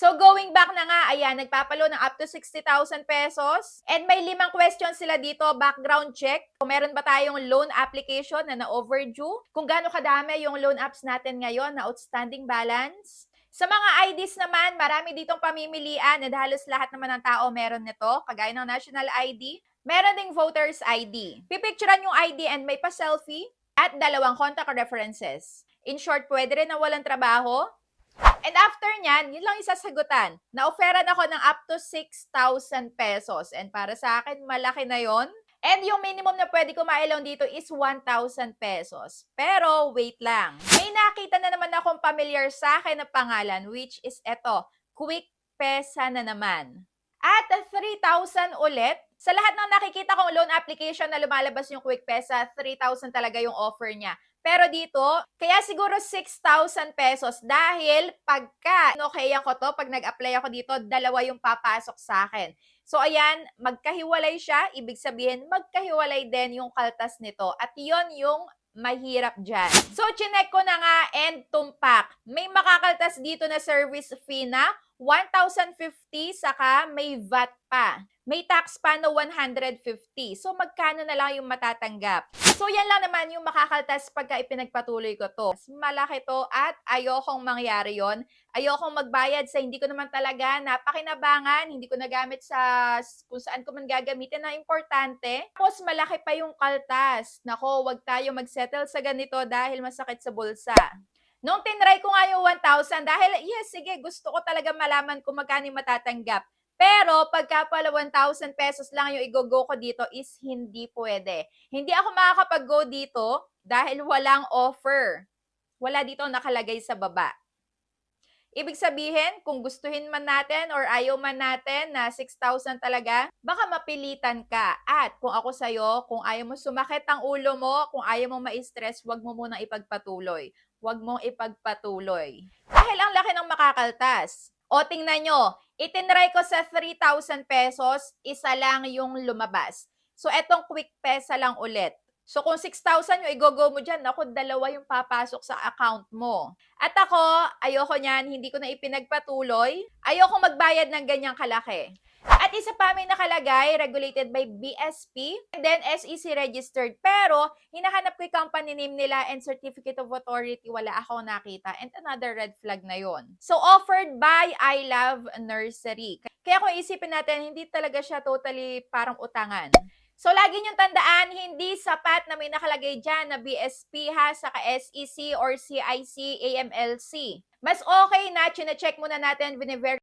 So going back na nga, ayan, nagpapalo ng up to 60,000 pesos. And may 5 questions sila dito, background check. Kung meron ba tayong loan application na na-overdue. Kung gaano kadami yung loan apps natin ngayon na outstanding balance. Sa mga IDs naman, marami ditong pamimilian and halos lahat naman ng tao meron nito, kagaya ng national ID. Meron ding voter's ID. Pipicturean yung ID and may pa-selfie at 2 contact references. In short, pwede rin na walang trabaho. And after nyan, yun lang isasagutan. Na-offeran ako ng up to 6,000 pesos. And para sa akin, malaki na yon. And yung minimum na pwede ko ma-loan dito is 1,000 pesos. Pero wait lang. May nakita na naman akong familiar sa akin na pangalan, which is eto, Quick Pesa na naman. At 3,000 ulit. Sa lahat ng nakikita kong loan application na lumalabas yung Quick Pesa, 3,000 talaga yung offer niya. Pero dito, kaya siguro 6,000 pesos dahil pagka okayan ko to, pag nag-apply ako dito, 2 yung papasok sa akin. So ayan, magkahiwalay siya, ibig sabihin magkahiwalay din yung kaltas nito. At yon yung mahirap dyan. So, chinek ko na nga and tumpak. May makakaltas dito na service fee na 1,050 saka may VAT pa. May tax pa na 150. So, magkano na lang yung matatanggap? So, yan lang naman yung makakaltas pagka ipinagpatuloy ko to. Malaki to at ayokong mangyari yon. Ayokong magbayad sa hindi ko naman talaga napakinabangan, hindi ko nagamit sa kung saan ko man gagamitin na importante. Tapos, malaki pa yung kaltas. Nako, wag tayo mag-settle sa ganito dahil masakit sa bulsa. Nung tinry ko nga yung 1,000 dahil, yes, sige, gusto ko talaga malaman kung magkano yung matatanggap. Pero pagka pala 1,000 pesos lang yung i-go ko dito is hindi pwede. Hindi ako makakapag-go dito dahil walang offer. Wala dito nakalagay sa baba. Ibig sabihin, kung gustuhin man natin or ayaw man natin na 6,000 talaga, baka mapilitan ka. At kung ako sa'yo, kung ayaw mo sumakit ang ulo mo, kung ayaw mo ma-stress, wag mo munang ipagpatuloy. Wag mong ipagpatuloy. Dahil ang laki ng makakaltas. O tingnan nyo, itinry ko sa 3,000 pesos, isa lang yung lumabas. So, etong Quick Pesa lang ulit. So, kung 6,000 yung i-go mo dyan, ako, 2 yung papasok sa account mo. At ako, ayoko niyan, hindi ko na ipinagpatuloy. Ayoko magbayad ng ganyang kalaki. At isa pa may nakalagay, regulated by BSP, and then SEC registered. Pero, hinahanap ko yung company name nila and certificate of authority, wala ako nakita. And another red flag na yon. So, offered by I Love Nursery. Kaya kung isipin natin, hindi talaga siya totally parang utangan. So, lagi niyong tandaan, hindi sapat na may nakalagay dyan na BSP ha, saka SEC or CIC, AMLC. Mas okay na, chine-check muna natin,